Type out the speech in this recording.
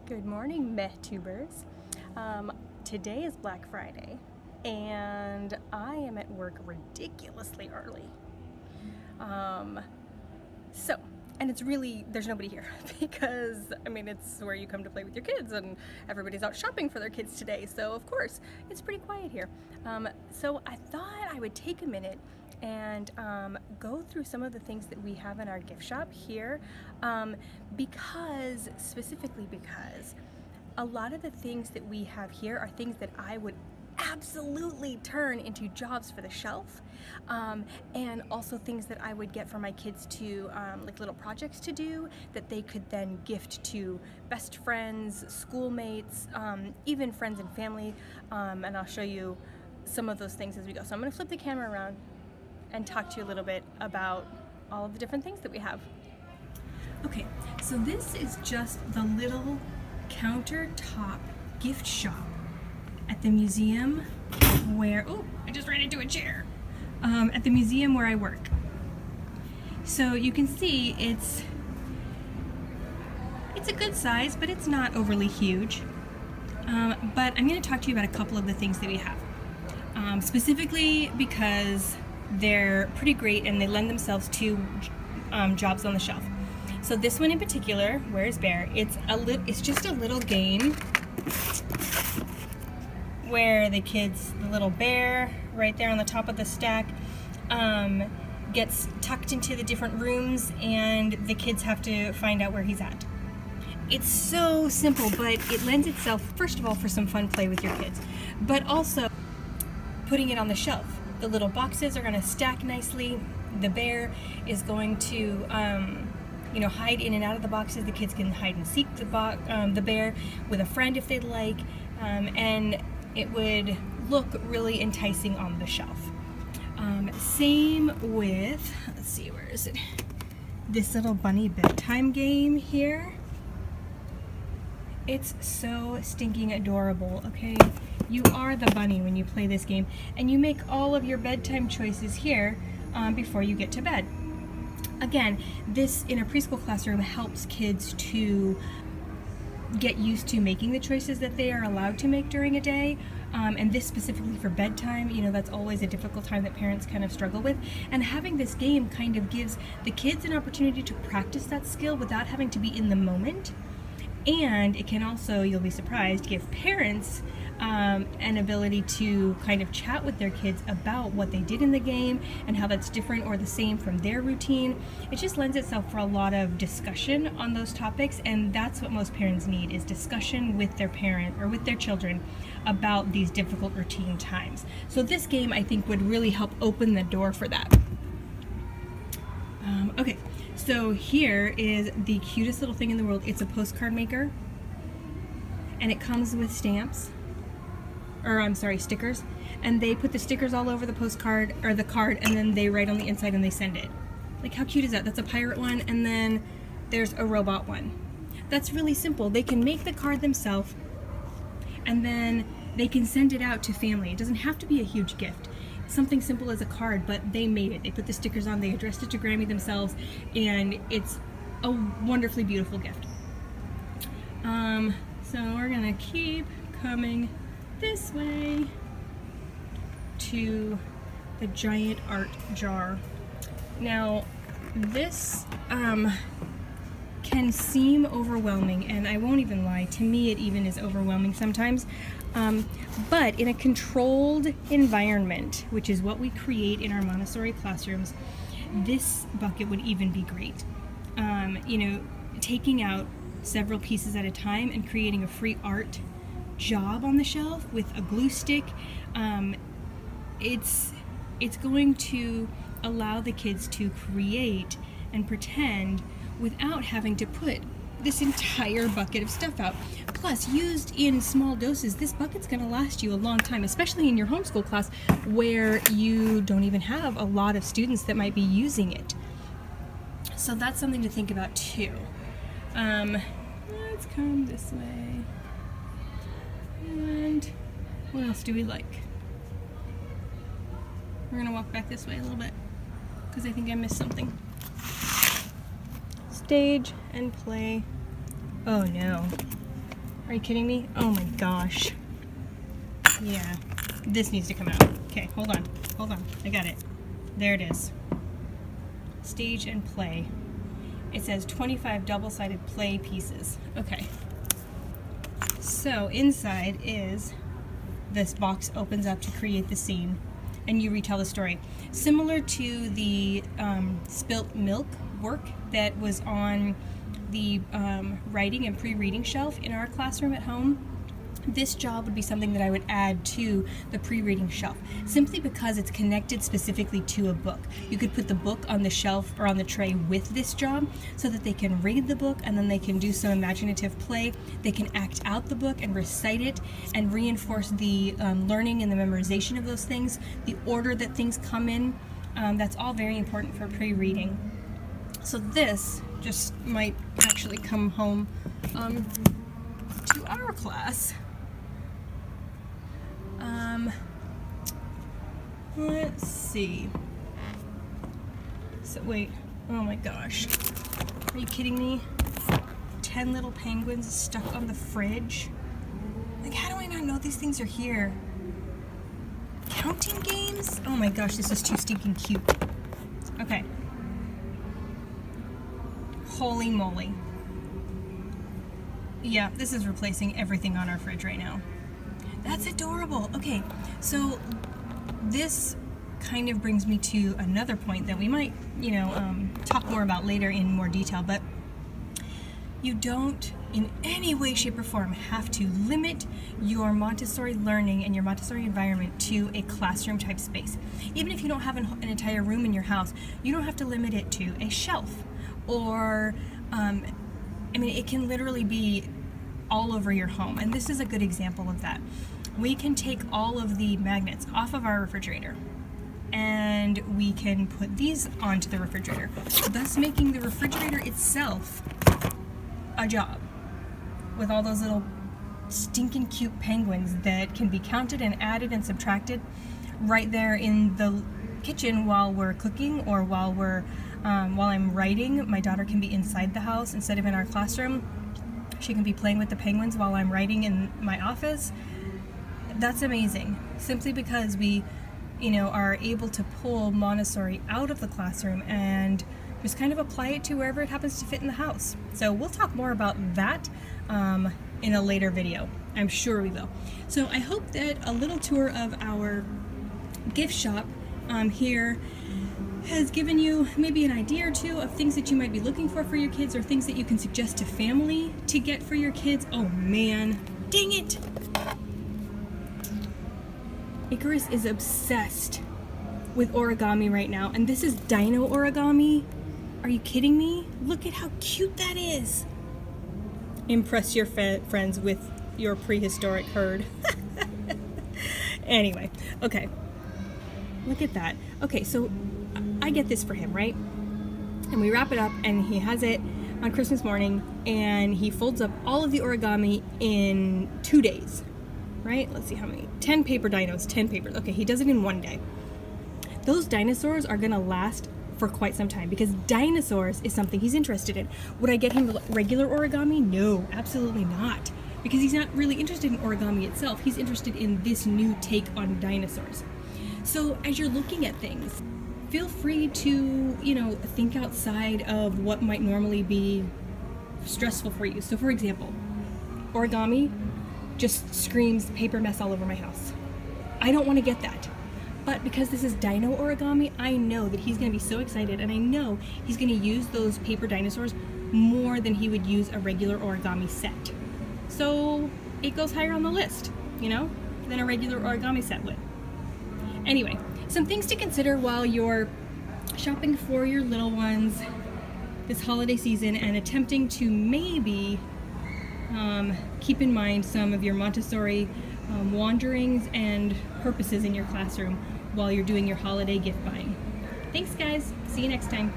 Good morning, meh-tubers. Today is Black Friday, and I am at work ridiculously early. And it's really, there's nobody here because, it's where you come to play with your kids, and everybody's out shopping for their kids today, so of course, it's pretty quiet here. So I thought I would take a minute and go through some of the things that we have in our gift shop here, specifically because a lot of the things that we have here are things that I would absolutely turn into jobs for the shelf, and also things that I would get for my kids to, like little projects to do that they could then gift to best friends, schoolmates, even friends and family, and I'll show you some of those things as we go. So I'm going to flip the camera around and talk to you a little bit about all of the different things that we have. Okay, so this is just the little countertop gift shop at the museum where, oh, I just ran into a chair, at the museum where I work. So you can see it's a good size, but it's not overly huge. But I'm going to talk to you about a couple of the things that we have, specifically because they're pretty great and they lend themselves to jobs on the shelf. So this one in particular, Where's Bear? It's just a little game where the little bear right there on the top of the stack gets tucked into the different rooms, and the kids have to find out where he's at. It's so simple, but it lends itself, first of all, for some fun play with your kids, but also putting it on the shelf. The little boxes are going to stack nicely. The bear is going to hide in and out of the boxes. The kids can hide and seek the bear with a friend if they'd like, and it would look really enticing on the shelf. Same with, let's see, where is it? This little bunny bedtime game here. It's so stinking adorable, okay? You are the bunny when you play this game, and you make all of your bedtime choices here before you get to bed. Again, this in a preschool classroom helps kids to get used to making the choices that they are allowed to make during a day, and this specifically for bedtime, that's always a difficult time that parents kind of struggle with, and having this game kind of gives the kids an opportunity to practice that skill without having to be in the moment, and it can also, you'll be surprised, give parents an ability to kind of chat with their kids about what they did in the game and how that's different or the same from their routine. It just lends itself for a lot of discussion on those topics, and that's what most parents need, is discussion with their parent or with their children about these difficult routine times. So this game, I think, would really help open the door for that. Okay, so here is the cutest little thing in the world. It's a postcard maker, and it comes with stickers, and they put the stickers all over the postcard or the card, and then they write on the inside and they send it. Like, how cute is that? That's a pirate one, and then there's a robot one. That's really simple. They can make the card themselves, and then they can send it out to family. It doesn't have to be a huge gift. Something simple as a card, but they made it. They put the stickers on, they addressed it to Grammy themselves, and it's a wonderfully beautiful gift. So we're gonna keep coming this way to the giant art jar. Now, this can seem overwhelming, and I won't even lie, to me it even is overwhelming sometimes, but in a controlled environment, which is what we create in our Montessori classrooms, this bucket would even be great. Taking out several pieces at a time and creating a free art job on the shelf with a glue stick, it's going to allow the kids to create and pretend without having to put this entire bucket of stuff out. Plus, used in small doses, this bucket's going to last you a long time, especially in your homeschool class where you don't even have a lot of students that might be using it. So that's something to think about too. Let's come this way. And what else do we like? We're gonna walk back this way a little bit because I think I missed something. Stage and play. Oh no. Are you kidding me? Oh my gosh. Yeah, this needs to come out. Okay, hold on. I got it. There it is. Stage and play. It says 25 double-sided play pieces. Okay. So inside is, this box opens up to create the scene, and you retell the story. Similar to the spilt milk work that was on the writing and pre-reading shelf in our classroom at home, this job would be something that I would add to the pre-reading shelf, simply because it's connected specifically to a book. You could put the book on the shelf or on the tray with this job so that they can read the book, and then they can do some imaginative play. They can act out the book and recite it and reinforce the learning and the memorization of those things, the order that things come in. That's all very important for pre-reading. So this just might actually come home to our class. Let's see. So wait, oh my gosh. Are you kidding me? 10 little penguins stuck on the fridge. Like, how do I not know these things are here? Counting games? Oh my gosh, this is too stinking cute. Okay. Holy moly. Yeah, this is replacing everything on our fridge right now. That's adorable. Okay, so this kind of brings me to another point that we might, talk more about later in more detail, but you don't in any way, shape, or form have to limit your Montessori learning and your Montessori environment to a classroom type space. Even if you don't have an entire room in your house, you don't have to limit it to a shelf or, it can literally be all over your home. And this is a good example of that. We can take all of the magnets off of our refrigerator and we can put these onto the refrigerator, thus making the refrigerator itself a job with all those little stinking cute penguins that can be counted and added and subtracted right there in the kitchen while we're cooking or while I'm writing. My daughter can be inside the house instead of in our classroom. She can be playing with the penguins while I'm writing in my office. That's amazing, simply because we, are able to pull Montessori out of the classroom and just kind of apply it to wherever it happens to fit in the house. So we'll talk more about that in a later video. I'm sure we will. So I hope that a little tour of our gift shop here has given you maybe an idea or two of things that you might be looking for your kids, or things that you can suggest to family to get for your kids. Oh man, dang it! Icarus is obsessed with origami right now, and this is dino origami. Are you kidding me? Look at how cute that is. Impress your friends with your prehistoric herd. Anyway, okay. Look at that. Okay, so I get this for him, right? And we wrap it up, and he has it on Christmas morning, and he folds up all of the origami in 2 days, right? Let's see how many. 10 paper dinos, 10 papers. Okay, he does it in 1 day. Those dinosaurs are gonna last for quite some time because dinosaurs is something he's interested in. Would I get him regular origami? No, absolutely not. Because he's not really interested in origami itself. He's interested in this new take on dinosaurs. So as you're looking at things, feel free to, think outside of what might normally be stressful for you. So for example, origami just screams paper mess all over my house. I don't want to get that. But because this is dino origami, I know that he's going to be so excited, and I know he's going to use those paper dinosaurs more than he would use a regular origami set. So it goes higher on the list, than a regular origami set would. Anyway, some things to consider while you're shopping for your little ones this holiday season and attempting to maybe keep in mind some of your Montessori wanderings and purposes in your classroom while you're doing your holiday gift buying. Thanks, guys. See you next time.